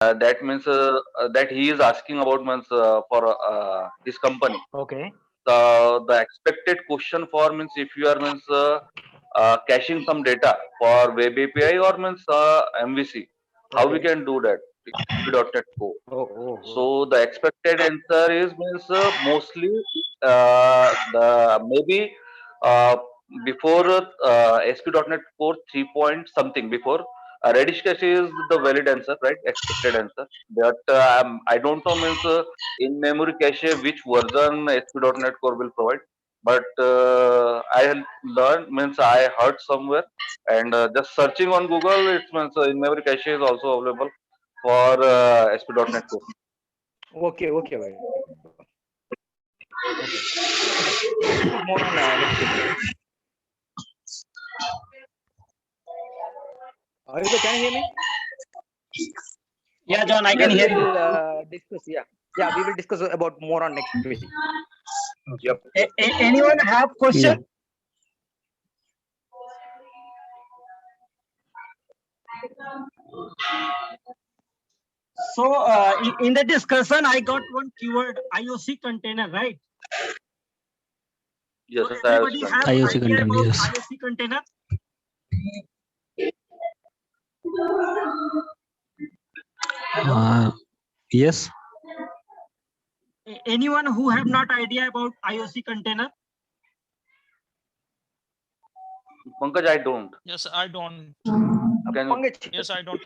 that means that he is asking about means for his company. Okay. The expected question for means if you are means caching some data for web API or means MVC, how we Okay. can do that? ASP.NET Core. Oh, oh, oh. So the expected answer is means mostly the maybe uh, before ASP.NET Core 3 point something before Redis cache is the valid answer, right? Expected answer. But I don't know means in memory cache which version ASP.NET Core will provide. But I had learned means I heard somewhere and just searching on Google it means in memory cache is also available for ASP.NET Core. Okay, okay, okay. Okay. We'll discuss more on next video. Ayuba, can you hear me? Yeah, John, I Yes, can We hear you. will discuss. Yeah, yeah. We will discuss about more on next video. yep. Anyone have question? So in the discussion, I got one keyword IOC container, right? Yes, So I have everybody have understood. IOC idea container, about yes. IOC container? Hello? Yes. Anyone who have not idea about IOC container? Pankaj, I don't. Yes, I don't. Can you? Pankaj, Yes, I don't.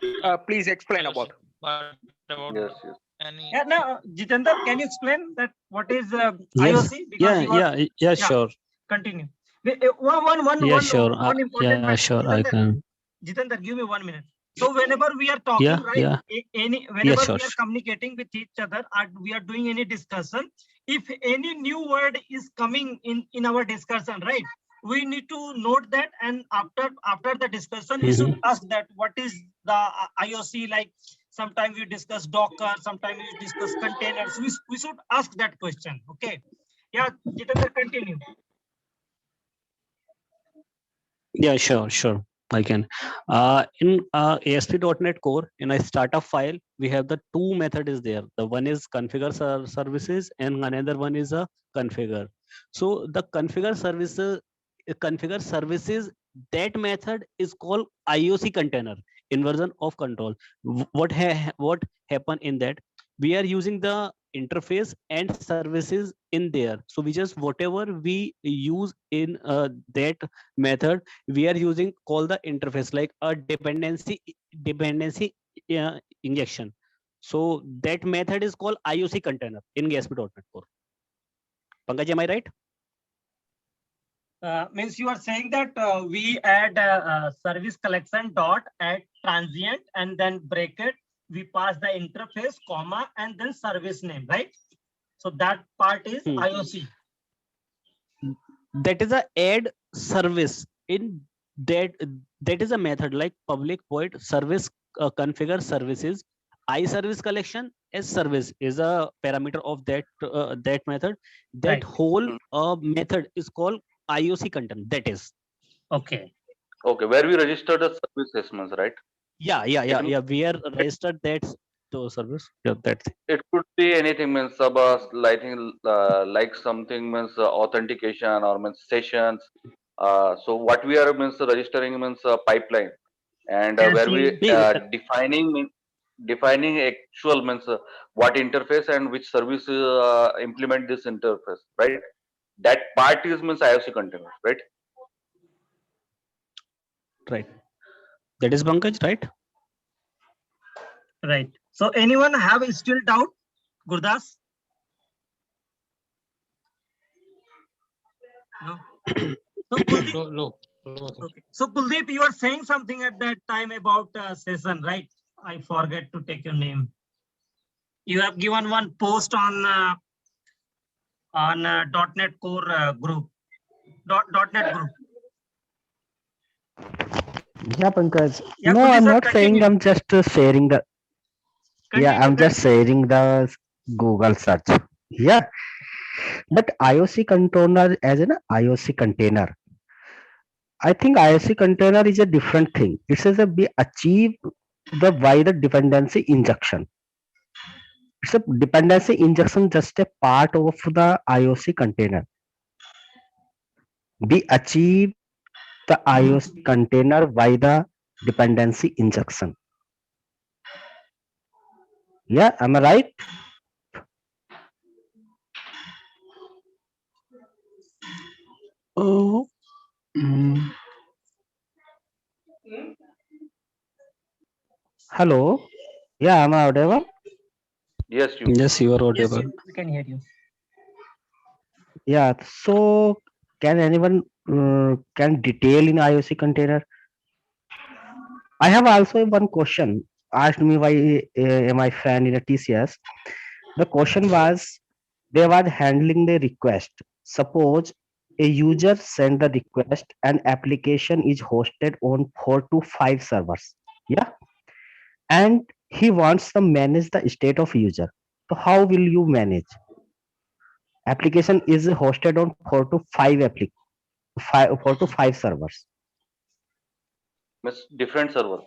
please explain IOC, about. but about Yes, yes. any. Yeah, now Jitendra, can you explain that what is Yes. IOC? Because you are Yeah, yeah. sure. Continue. Yeah, sure. One important Yeah, matter. sure. I can. Jitendra, give me 1 minute. So whenever we are talking, Yeah, right? yeah. Whenever sure, we are sure. communicating with each other, we are doing any discussion. If any new word is coming in our discussion, right? We need to note that, and after the discussion, we should ask that what is the IOC like. Sometimes we discuss Docker, sometimes we discuss containers. We should ask that question. Okay. Yeah, Jitendra, continue. Yeah, sure. I can. In ASP.NET Core, in a startup file, we have the two method is there. The one is configure services, and another one is a configure. So the configure services, that method is called IOC container in version of control. What happen in that? We are using the interface and services in there. So we just whatever we use in that method, we are using call the interface like a dependency injection. So that method is called IOC container in ASP.NET Core. Pankaj, am I right? Means you are saying that we add service collection dot add transient and then bracket, we pass the interface comma and then service name, right? So that part is IOC. That is a add service in that is a method like public void service configure services. iService collection as service is a parameter of that method. That Right. whole method is called IOC container. That is. Okay. Okay, where we register the service estimates, right? Yeah. We are registered that to service. Yeah, that's it. It could be anything means like something means authentication or means sessions. So what we are means registering means pipeline, and where we defining actual means what interface and which service implement this interface, right? That part is means IOC container, right? Right. That is Pankaj, right? Right. So anyone have still doubt, Gurdas? No. So Kuldeep, No. okay. So Kuldeep, you are saying something at that time about session, right? I forget to take your name. You have given one post on .NET Core group, .NET group. Yeah, Pankaj. Yeah, No, Kuldeep I'm sir, not saying. continue. I'm just sharing the. Yeah, Continue. I'm just sharing the Google search. Yeah, but IOC container as an IOC container. I think IOC container is a different thing. It says that we achieve why the dependency injection. It's a dependency injection, just a part of the IOC container. We achieve the IOC container by the dependency injection. Yeah, am I right? Oh, mm, Hello. Yeah, am I audible? Yes, you. yes, you are Yes, audible. we can hear you. Yeah. So, can anyone can detail in IOC container? I have also one question asked me by my friend in a TCS. The question was, they were handling the request. Suppose a user send the request and application is hosted on 4 to 5 servers. Yeah. And he wants to manage the state of user. So how will you manage? Application is hosted on 4 to 5 servers. Means different server,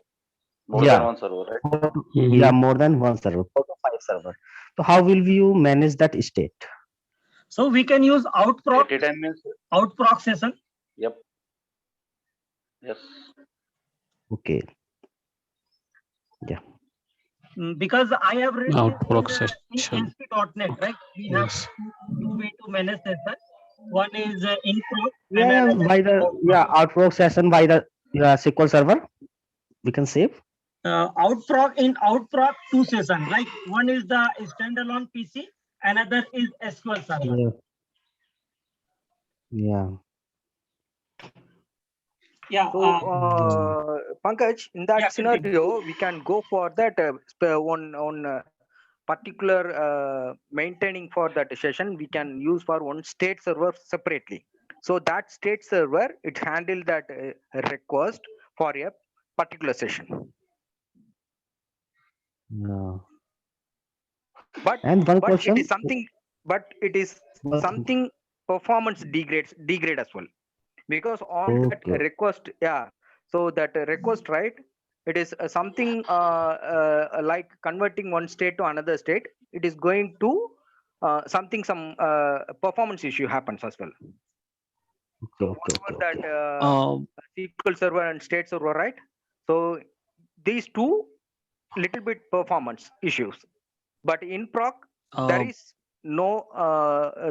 more than Yeah. one server, right? Yeah, more than one server, 4 to 5 server. So how will you manage that state? So we can use outproc At a time means, session. yep. Yes. Okay. Because I have read Outproc in session. ASP.NET, right? We have Yes. two way to manage session. One is inproc and Yeah, another by is the outproc session by the SQL server, we can save. outproc two session, like one is the standalone PC, another is SQL server. Yeah. Yeah. Yeah. So, Pankaj, in that Yeah, continue. scenario, we can go for that on particular maintaining for that session. We can use for one state server separately. So that state server, it handle that request for a particular session. Yeah. But And one it question. is something. But it is something performance degrade as well, because on that Okay. request, yeah. So that request, right? It is something like converting one state to another state. It is going to some performance issue happens as well. So whatever that SQL server and state server, right? So these two little bit performance issues, but in proc there is no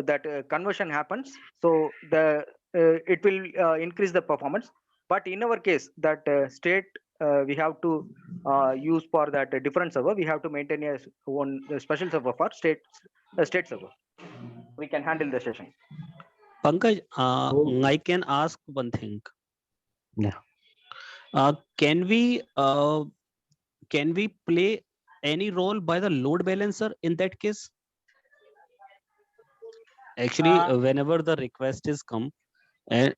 that conversion happens. So the it will increase the performance. But in our case, that state we have to use for that different server. We have to maintain one special server for state server. We can handle the session. Pankaj, I can ask one thing. Yeah. Can we play any role by the load balancer in that case? Actually, whenever the request is come, and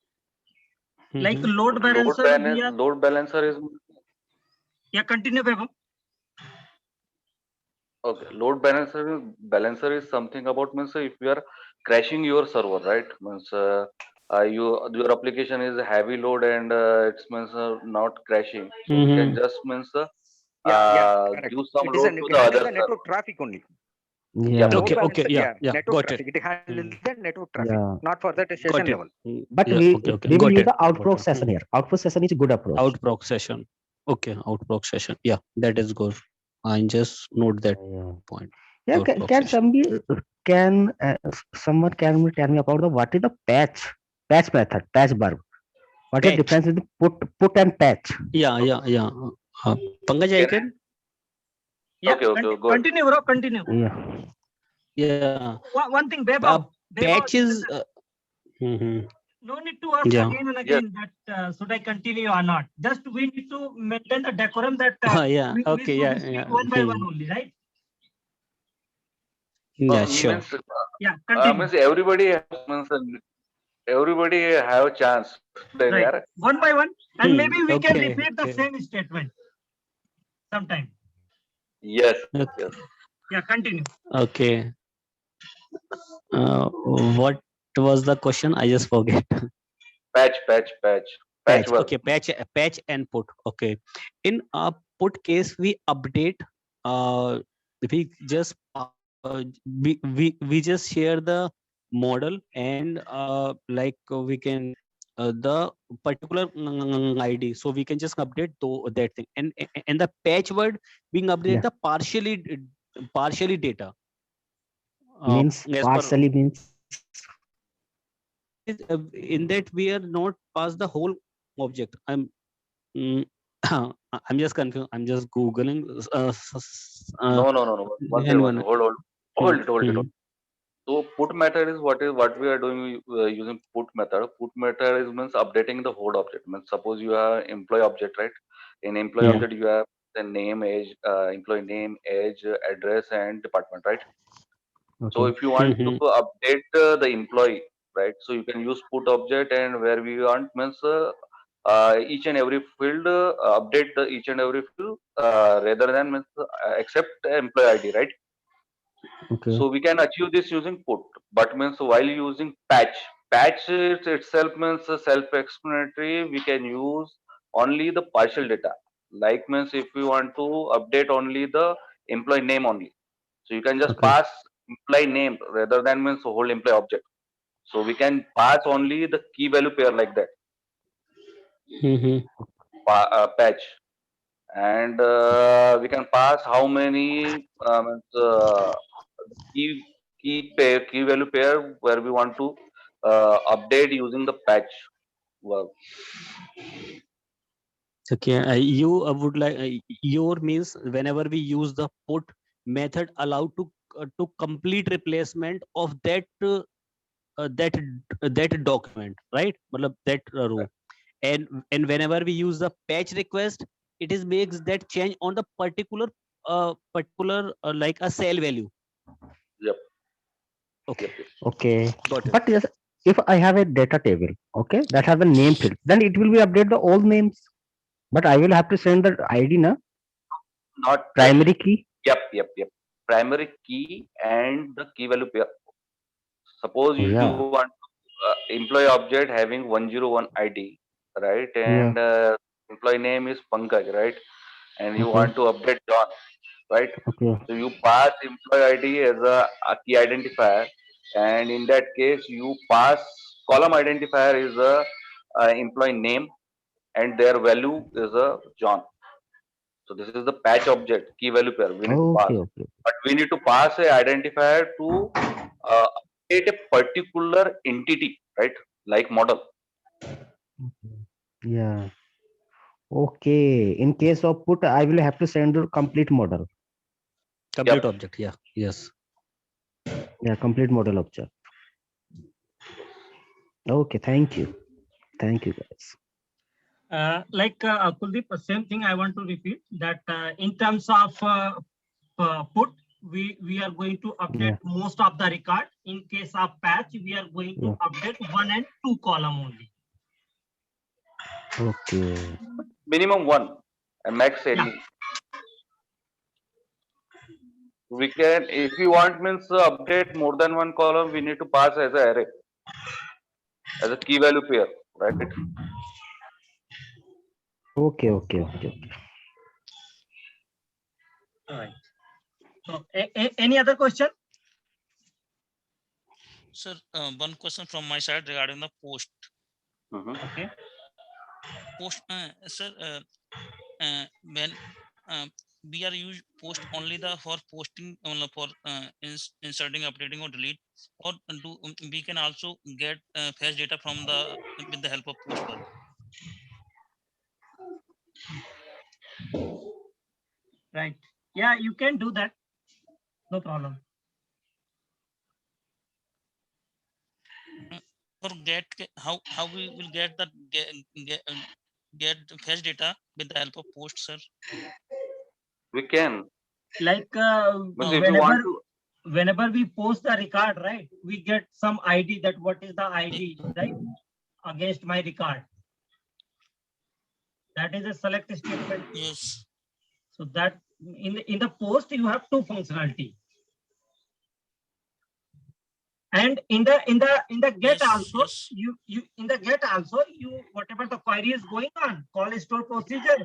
Like load balancer, Load balancer is, yeah, continue, Vaibhav. okay. Balancer is something about, means if you are crashing your server, right? Means your application is a heavy load and it's means not crashing. So we can just means Correct. give some It is load to the handle other the network server. traffic only. Yeah. Load Okay, balancer, yeah, network got traffic. it. It handles the network traffic, Yeah. not for that Got session it. level. But Yeah, we okay, will got use it. the outproc Got it. session here. Outproc session is a good approach. Outproc session. Okay, outproc session. Yeah, that is good. I just note that Yeah. point. Yeah. Outproc Can session. someone can tell me about the what is the patch method, patch verb? What is the Patch. difference between put and patch? Yeah. Pankaj, I can. Yeah, Okay, go ahead. continue, bro. Continue. Yeah. Yeah. One thing, Vaibhav. Patch is. No need to ask Yeah. again and again that should I continue or not. Just we need to maintain the decorum that Yeah. we Okay. should Yeah. speak Yeah. one by one only, right? Yeah. Sure. Means Yeah, continue. means everybody have a chance Right. there. One by one, and maybe we can Okay. repeat the Okay. same statement sometime. Yes. Okay. Yes. Yeah, continue. Okay. What was the question? I just forget. Patch Patch. verb. Okay. Patch and put. Okay. In put case we update, we just we just share the model and we can the particular ID, so we can just update that thing, and the patch word being update Yeah. the partially data, Means as per partially means. in that we are not past the whole object. Mm, I'm just confused. I'm just googling. No, no, no, no. One second, one Anyone? second. Hold, Hmm, hold it, hold it. hmm. So put method is what we are doing using put method. Put method is means updating the whole object. Means suppose you have employee object, right? In employee Yeah. object you have the name, age, employee name, age, address, and department, right? So Okay. if you want to Mhm. update the employee, right? So you can use put object, and where we want means each and every field update the each and every field rather than means except employee ID, right? Okay. So we can achieve this using put, but means while using patch, patch itself means self-explanatory. We can use only the partial data. Like means if we want to update only the employee name only, so you can just Okay. pass employee name rather than means whole employee object. So we can pass only the key value pair like that, Mhm. patch, and we can pass how many key key value pair where we want to update using the patch. Well, Okay, you would like your means whenever we use the put method allowed to complete replacement of that that document, right? Matlab that row, and whenever we use the patch request, it is makes that change on the particular like a cell value. yep, Okay, yep, yep. Okay. got it. But yes, if I have a data table, okay, that has a name field, then it will be update the all names. But I will have to send the ID, na, Not primary key. yep, yep, yep. Primary key and the key value pair. Suppose Oh, you yeah. want employee object having 101 ID, right? Yeah. And employee name is Pankaj, right? And you Okay. want to update John, right? Okay. So you pass employee ID as a key identifier, and in that case, you pass column identifier is a employee name, and their value is a John. So this is the patch object key value pair we need to pass, Okay. Okay. but we need to pass a identifier to update a particular entity, right? Like model. Okay. Yeah. Okay. In case of put, I will have to send the complete model. Complete Yep. object. Yeah. Yes. Yeah, complete model object. Okay. Thank you. Thank you, guys. Kuldeep, same thing I want to repeat that in terms of put, we are going to update Yeah. most of the record. In case of patch, we are going to Yeah. update 1 and 2 column only. Okay. Minimum one and max Yeah. any. We can, if you want means update more than one column, we need to pass as a array, as a key value pair, right? Okay. Okay. Okay. Okay. All right. So, any other question? Sir, one question from my side regarding the post. Mhm. Okay. Post, sir, when we are use post only the for posting for inserting, updating, or delete, or do we can also get fetch data from the with the help of post verb? Right. Yeah, you can do that. No problem. For how we will get that get fetch data with the help of post, sir? We can. Like Means if you want to, whenever we post the record, right, we get some ID that what is the ID, right, against my record. That is a select statement. Yes. So that in the post you have two functionality. And in the get Yes, also, yes. you in the get also, you whatever the query is going on, call store procedure,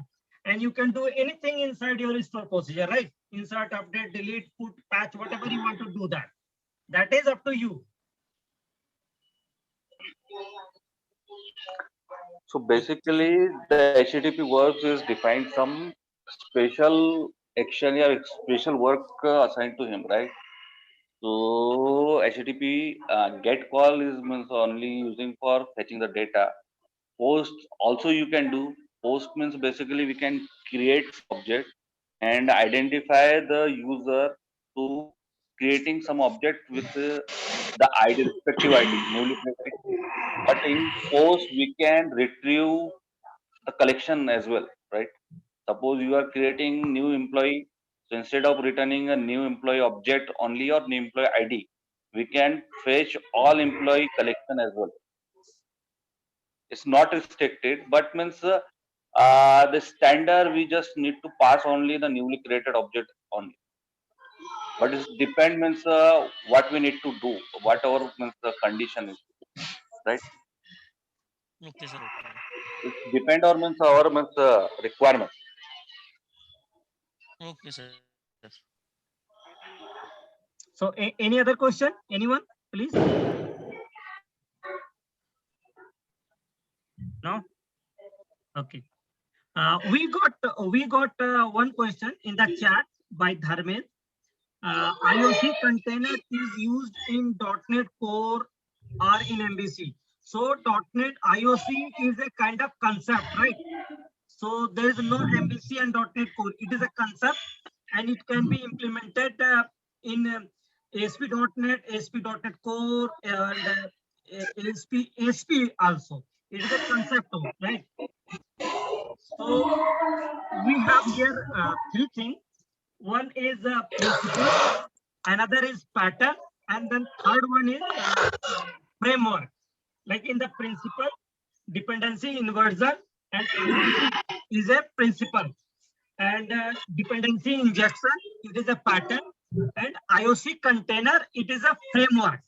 and you can do anything inside your store procedure, right? Insert, update, delete, put, patch, whatever you want to do that. That is up to you. So basically, the HTTP works is defined some special action or special work assigned to him, right? So HTTP get call is means only using for fetching the data. Post also you can do. Post means basically we can create object and identify the user to creating some object with the ID, respective ID, newly created. But in post we can retrieve the collection as well, right? Suppose you are creating new employee, so instead of returning a new employee object only or new employee ID, we can fetch all employee collection as well. It's not restricted, but means the standard we just need to pass only the newly created object only. But it depend means what we need to do, whatever means the condition is, right? Okay, sir. Okay. It depend on means our means requirement. Okay, sir. So any other question? Anyone, please? No? Okay. We got one question in the chat by Dharmen. IOC container is used in .NET Core or in MVC. So .NET IOC is a kind of concept, right? So there is no MVC and .NET Core. It is a concept, and it can be implemented in ASP.NET, ASP.NET Core, and ASP also. It is a concept, right? So we have here three things. One is principle, another is pattern, and then third one is framework. Like in the principle, dependency inversion and IOC is a principle, and dependency injection, it is a pattern, and IOC container, it is a framework.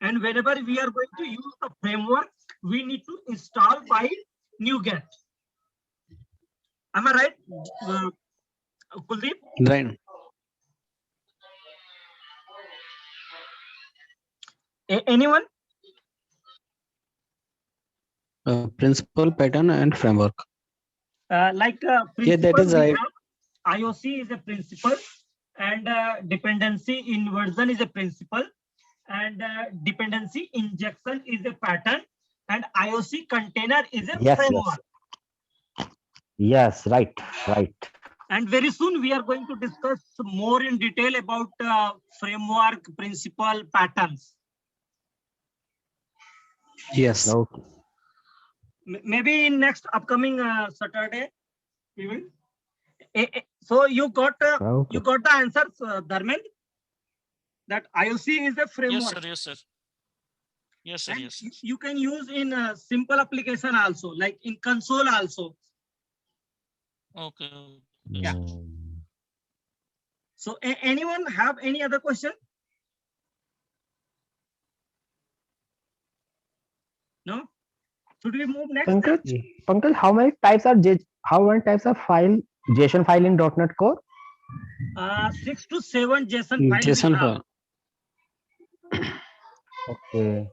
And whenever we are going to use the framework, we need to install by NuGet. Am I right, Kuldeep? Right. Anyone? Principal, pattern, and framework. Yeah, that is right. IOC is a principle, and dependency inversion is a principle, and dependency injection is a pattern, and IOC container is a framework. Yes, right. And very soon we are going to discuss more in detail about framework, principle, patterns. Yes. Okay. Maybe in next upcoming Saturday we will. So you got the answers, Dharmendra, that IOC is a framework. Yes, sir. Yes, sir. And Yes. you can use in a simple application also, like in console also. Okay. Yeah. So anyone have any other question? No? Should we move next? Pankaj, how many types of file JSON file in .NET Core? 6 to 7 JSON files. JSON we have. file. Okay.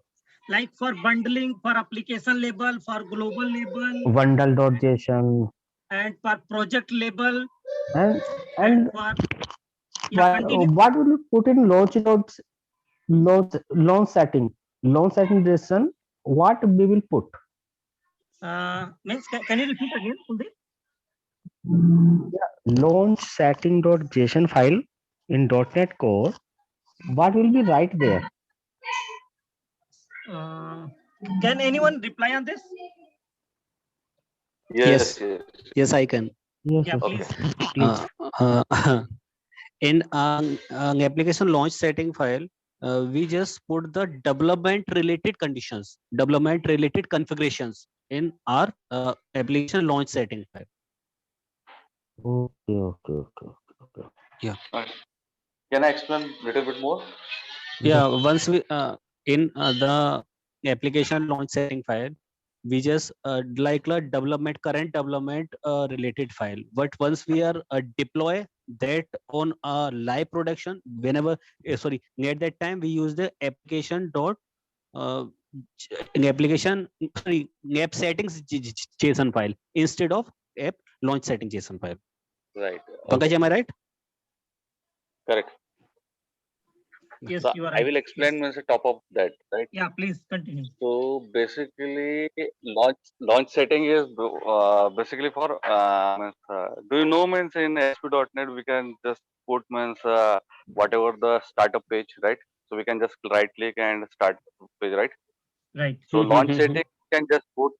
Like for bundling, for application label, for global label, Bundle.json and for project label, and for what would you put in launch setting JSON? What we will put? means can you repeat again, Kuldeep? Launch setting.json file in .NET Core. What will be right there? Can anyone reply on this? Yes. Yes, I can. Yeah, please. In an application launch setting file, we just put the development related conditions, development related configurations in our application launch setting file. Okay. Can I explain a little bit more? Yeah, once we in the application launch setting file, we just like a development current development related file, but once we are deploy that on a live production, whenever sorry, at that time we use the application dot uh, application sorry app settings json file instead of app launch setting json file. Right. Pankaj, Okay. am I right? Correct. Yes, So you are I right. will Yes. explain means the top of that, right? Yeah, please continue. So basically, launch setting is basically for do you know means in ASP.NET we can just put means whatever the startup page, right? So we can just right click and start page, right? Right. So launch setting you can just put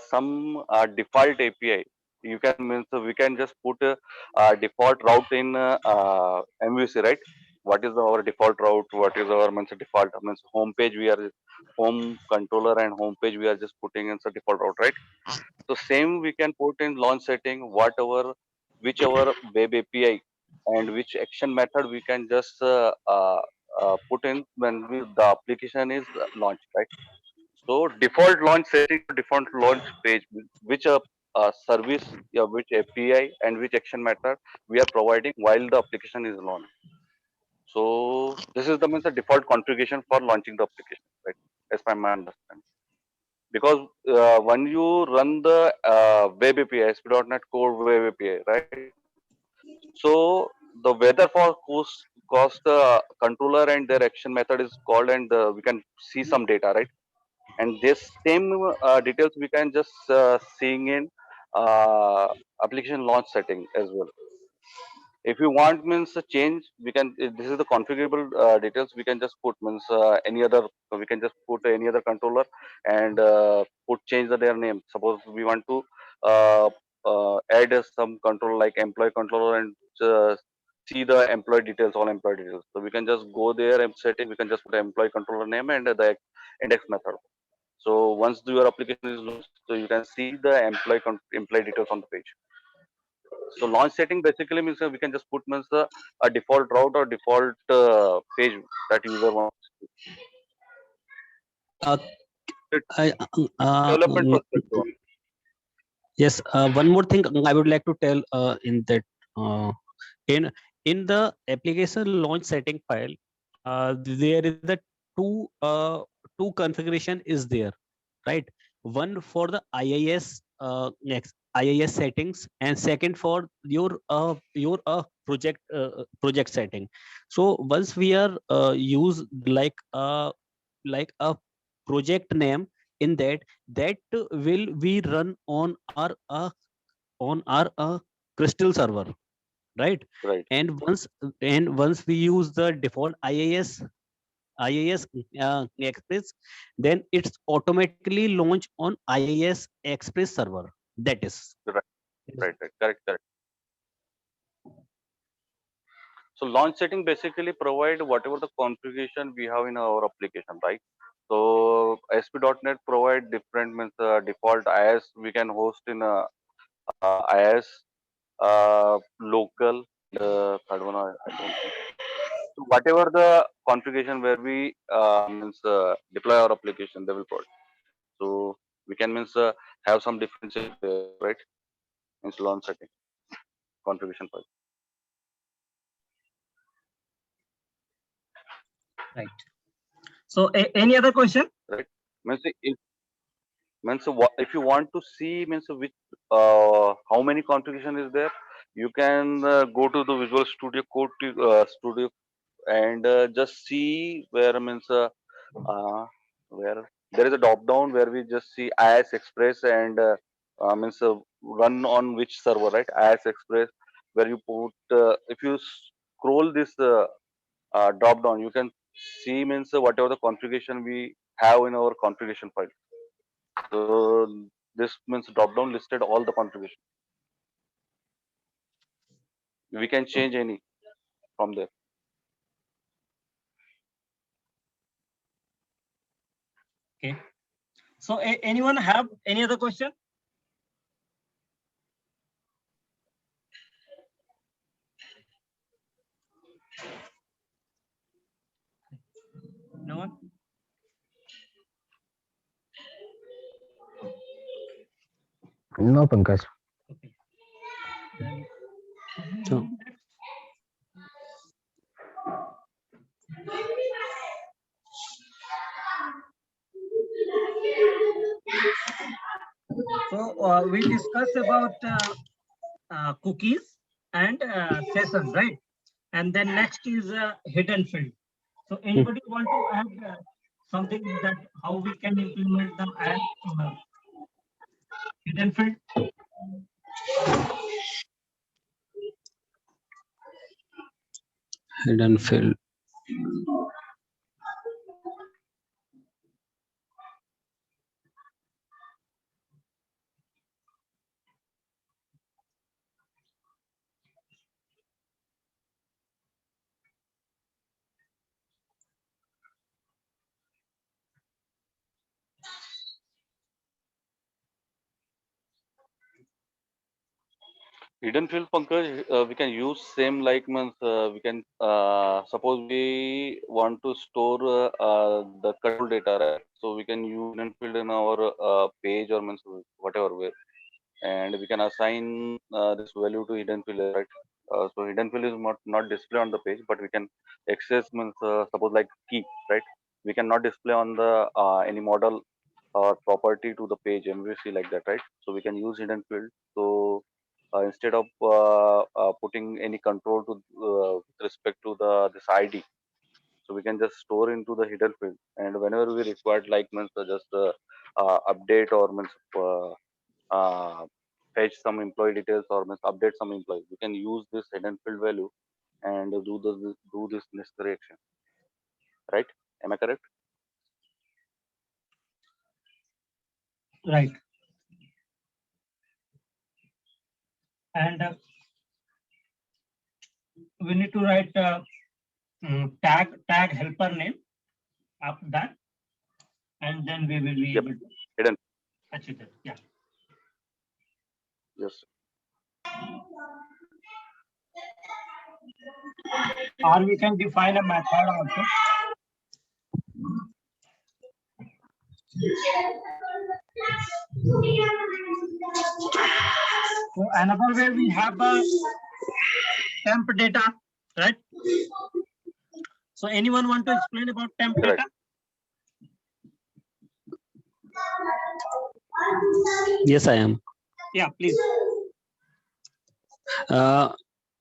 some default API. You can means we can just put default route in MVC, right? What is our default route? What is our means default means home page? We are home controller and home page. We are just putting in the default route, right? So same we can put in launch setting whatever whichever web API and which action method we can just put in when the application is launched, right? So default launch setting, default launch page, which service, yeah, which API and which action method we are providing while the application is launched. So this is the means the default configuration for launching the application, right? As per my understanding. Because when you run the web API, ASP.NET Core web API, right? So the weather forecast cost the controller and their action method is called, and we can see some data, right? And this same details we can just seeing in uh, application launch setting as well. If you want means a change, we can this is the configurable details we can just put means any other, we can just put any other controller and put change their name. Suppose we want to uh, add some control like employee controller and see the employee details, all employee details, so we can just go there and setting, we can just put employee controller name and the index method. So once your application is launched, so you can see the employee details on the page. So launch setting basically means we can just put means a default route or default page that user wants. uh, It's I, development perspective. yes, one more thing I would like to tell in that uh, in in the application launch setting file, there is the two two configuration is there, right? One for the IIS next IIS settings, and second for your project setting. So once we are use like a project name in that, that will be run on our crystal server, right? Right, And once we use the default IIS Express, then it's automatically launched on IIS Express server. That is. right, right. Correct, correct. So launch setting basically provide whatever the configuration we have in our application, right? So ASP.NET provide different means default IIS we can host in IIS local. Third one I don't think. So whatever the configuration where we means deploy our application, they will provide. So we can means have some differences there, right? Means launch setting configuration file. Right. So any other question? Right? Means if if you want to see means which how many configuration is there, you can go to the Visual Studio Code Studio and just see where means where there is a drop down where we just see IIS Express and means run on which server, right? IIS Express, where you put if you scroll this drop down, you can see means whatever the configuration we have in our configuration file. So this means drop down listed all the configuration. We can change any from there. Okay. So anyone have any other question? No one? No, Pankaj. Okay. Then should we So- remove that? So we discussed about cookies and session, right? And then next is hidden field. So anybody want to add something that how we can implement the add hidden field? Hidden field. Hidden field, Pankaj, we can use same like means we can suppose we want to store the control data, right? So we can use hidden field in our page or means whatever way, and we can assign this value to hidden field, right? So hidden field is not display on the page, but we can access means suppose like key, right? We cannot display on the any model or property to the page MVC like that, right? So we can use hidden field. So instead of putting any control to with respect to the this ID, so we can just store into the hidden field, and whenever we require like means just update or means uh, fetch some employee details or means update some employee, we can use this hidden field value and do this necessary action, right? Am I correct? Right. And we need to write tag helper name after that, and then we will be Yep. able to Hidden. achieve it. Yeah. Yes. Or we can define a method also. So another way we have a temp data, right? So anyone want to explain about temp Correct. data? Yes, I am. Yeah, please.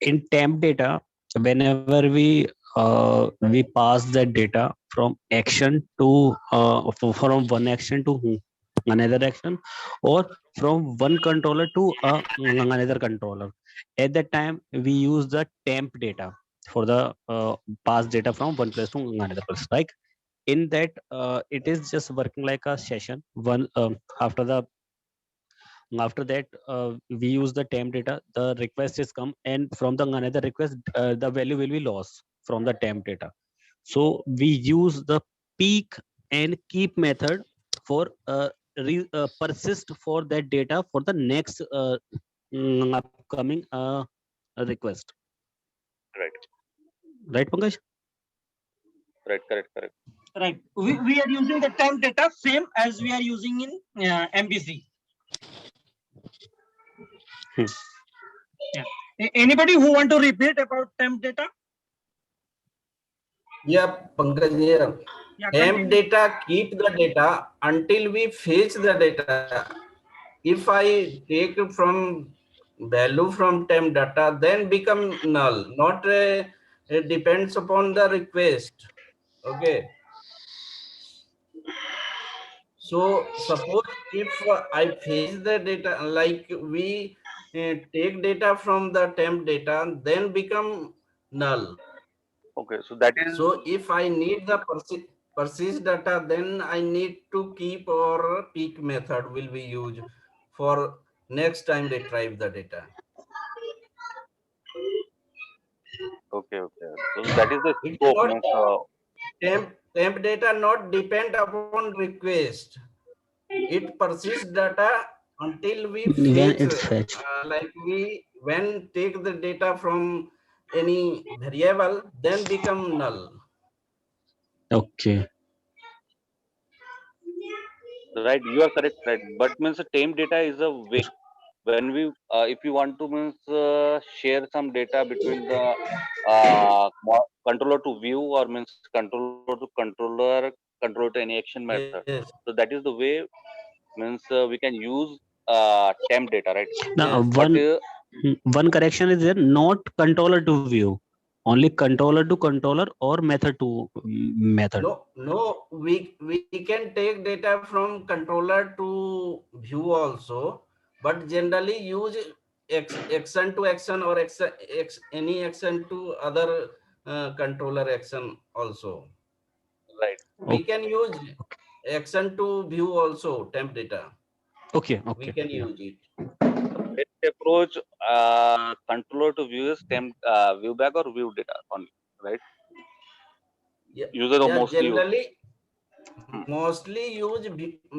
In temp data, whenever we pass the data from action to from one action to another action, or from one controller to another controller, at that time we use the temp data for the pass data from one place to another place. Like in that, it is just working like a session. One after that, we use the temp data, the request is come, and from the another request, the value will be lost from the temp data. So we use the peek and keep method for persist for that data for the next upcoming request. Right. Right, Pankaj? Right. Correct. Right. We are using the temp data same as we are using in MBC. Yeah. Anybody who want to repeat about temp data? Yeah, Pankaj, yeah. Yeah, Temp continue. data keep the data until we fetch the data. If I take from value from temp data, then become null. Not it depends upon the request. Okay. So suppose if I fetch the data, like we take data from the temp data, then become null. Okay. So that is So if I need the persist data, then I need to keep or peak method will be used for next time retrieve the data. okay. So that is the It scope not means temp data not depend upon request. It persists data until we When fetch, it's fetched. like we when take the data from any variable, then become null. Okay. right. You are correct, right? But means the temp data is a way. when we if you want to means share some data between the controller to view or means controller to controller to any action method. Yes. So that is the way means we can use temp data, right? Now, Yes. But one correction is there, not controller to view, only controller to controller or method to method. No, we can take data from controller to view also, but generally use action to action or any action to other controller action also. right, We Okay, can use action to view also temp data. okay, We okay. can Yeah. use it. best approach controller to view is temp view back or view data only, right? Yeah, User yeah. mostly use. Generally, Hmm, mostly use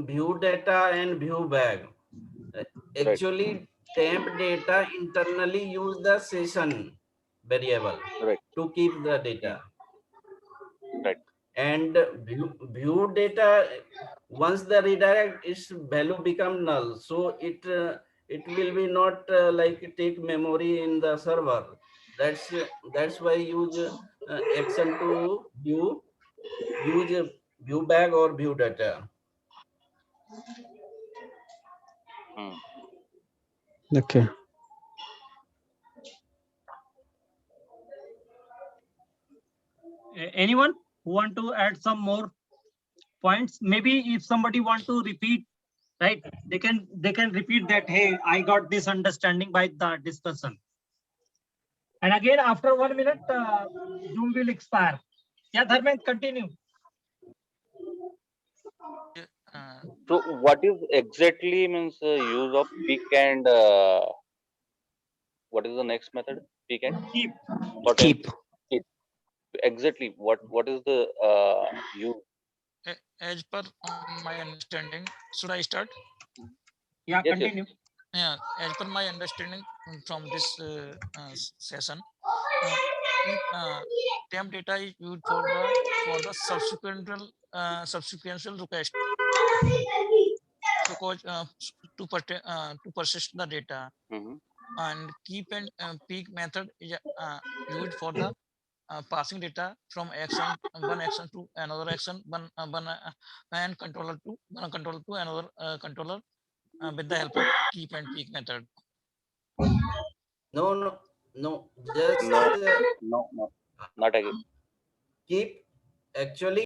view data and view bag. Uh, right, Actually, temp data internally use the session variable right, to keep the data. right. And view data, once the redirect, its value become null. So it will be not like take memory in the server. That's why use action to view, use view bag or view data. Hmm. Okay. Anyone who want to add some more points? Maybe if somebody want to repeat, right, they can repeat that, hey, I got this understanding by the discussion. And again, after 1 minute, Zoom will expire. Yeah, Dharmendra, continue. Uh, So what is exactly means use of peak and what is the next method? Peak and Keep. for temp. Keep. Exactly what is the use? as per my understanding, should I start? Yeah, Yes, yes. continue. Yeah, as per my understanding from this session, uh, if temp data is used for the subsequential request to to persist the data, Hmm. and keep and peak method is used for the passing data from one action to another action, and controller to another controller with the help of keep and peak method. No, just No, no, no, not again. keep. Actually,